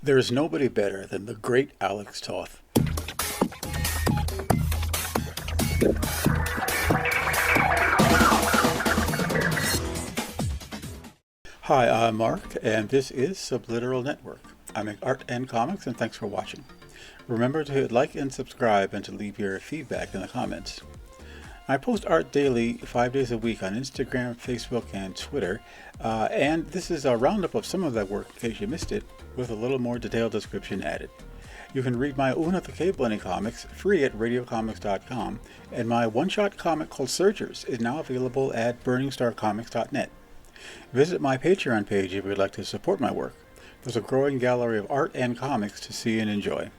There is nobody better than the great Alex Toth. Hi, I'm Mark, and this is Subliteral Network. I make art and comics, and thanks for watching. Remember to hit like and subscribe and to leave your feedback in the comments. I post art daily, 5 days a week on Instagram, Facebook, and Twitter, and this is a roundup of some of that work in case you missed it, with a little more detailed description added. You can read my Una the Cave Bunny comics free at radiocomics.com, and my one-shot comic called Searchers is now available at burningstarcomics.net. Visit my Patreon page if you'd like to support my work. There's a growing gallery of art and comics to see and enjoy.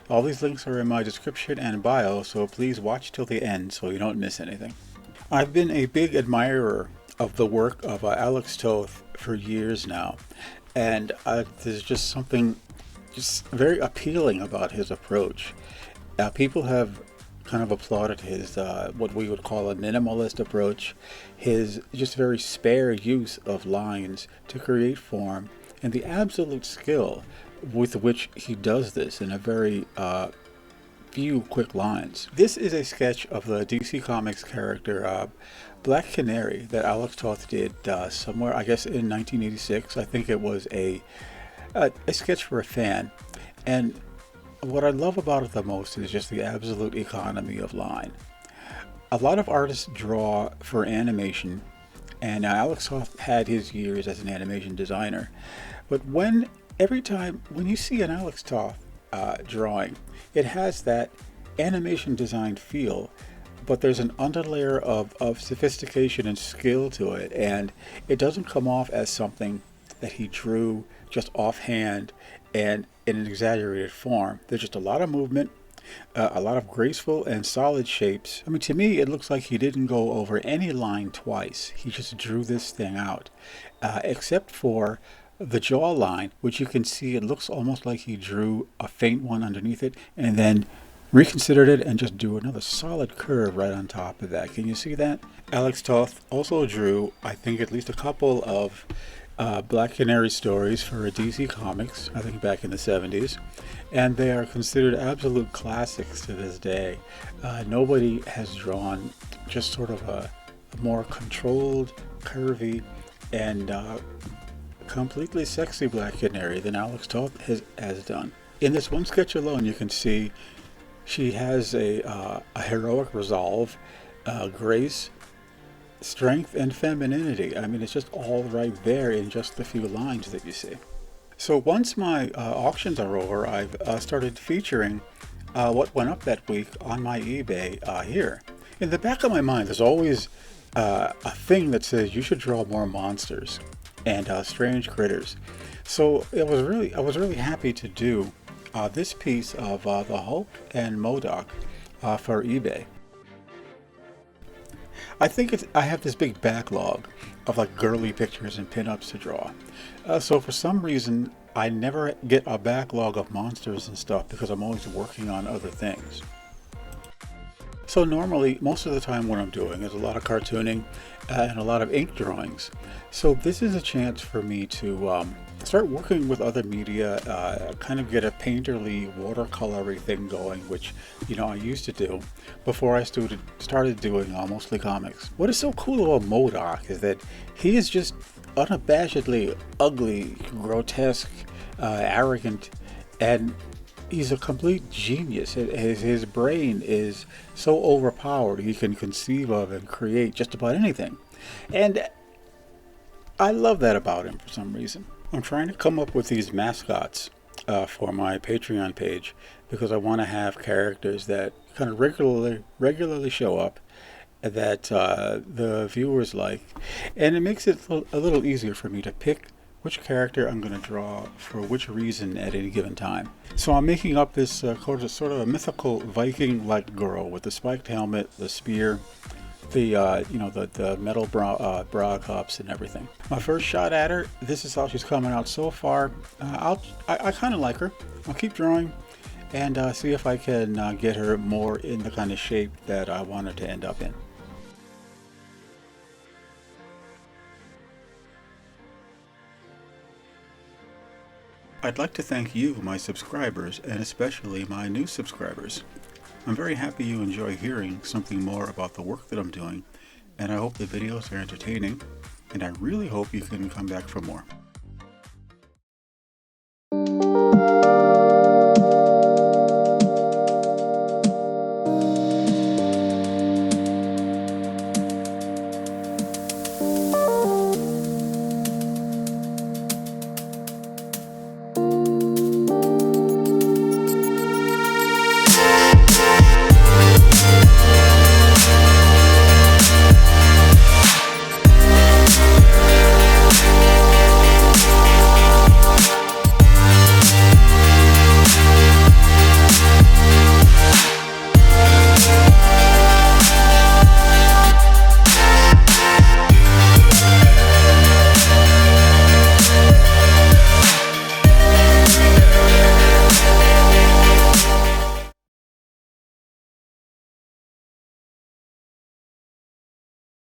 All these links are in my description and bio, so please watch till the end so you don't miss anything. I've been a big admirer of the work of Alex Toth for years now, and there's just something just very appealing about his approach. People have kind of applauded his what we would call a minimalist approach, his just very spare use of lines to create form, and the absolute skill with which he does this in a very few quick lines. This is a sketch of the DC Comics character Black Canary that Alex Toth did somewhere, I guess in 1986. I think it was a sketch for a fan, and what I love about it the most is just the absolute economy of line. A lot of artists draw for animation, and Alex Toth had his years as an animation designer, but every time when you see an Alex Toth drawing, it has that animation design feel, but there's an underlayer of sophistication and skill to it, and it doesn't come off as something that he drew just offhand and in an exaggerated form. There's just a lot of movement, a lot of graceful and solid shapes. I mean, to me, it looks like he didn't go over any line twice. He just drew this thing out, except for the jawline, which you can see it looks almost like he drew a faint one underneath it and then reconsidered it and just drew another solid curve right on top of that. Can you see that? Alex Toth also drew, I think, at least a couple of Black Canary stories for DC Comics, I think back in the 70s, and they are considered absolute classics to this day. Nobody has drawn just sort of a more controlled, curvy, and completely sexy Black Canary than Alex Toth has done. In this one sketch alone, you can see she has a heroic resolve, grace, strength, and femininity. I mean, it's just all right there in just the few lines that you see. So once my auctions are over, I've started featuring what went up that week on my eBay here. In the back of my mind, there's always a thing that says you should draw more monsters and strange critters. So I was really happy to do this piece of the Hulk and Modok for eBay. I think I have this big backlog of like girly pictures and pinups to draw. So for some reason, I never get a backlog of monsters and stuff because I'm always working on other things. So normally, most of the time what I'm doing is a lot of cartooning and a lot of ink drawings. So this is a chance for me to start working with other media, kind of get a painterly, watercolory thing going, which, you know, I used to do before I started doing mostly comics. What is so cool about Modok is that he is just unabashedly ugly, grotesque, arrogant, and he's a complete genius. His brain is so overpowered, he can conceive of and create just about anything. And I love that about him for some reason. I'm trying to come up with these mascots for my Patreon page because I want to have characters that kind of regularly show up that the viewers like. And it makes it a little easier for me to pick which character I'm going to draw for which reason at any given time. So I'm making up this sort of a mythical Viking-like girl with the spiked helmet, the spear, the metal bra cups and everything. My first shot at her, this is how she's coming out so far. I kind of like her. I'll keep drawing and see if I can get her more in the kind of shape that I want her to end up in. I'd like to thank you, my subscribers, and especially my new subscribers. I'm very happy you enjoy hearing something more about the work that I'm doing, and I hope the videos are entertaining, and I really hope you can come back for more.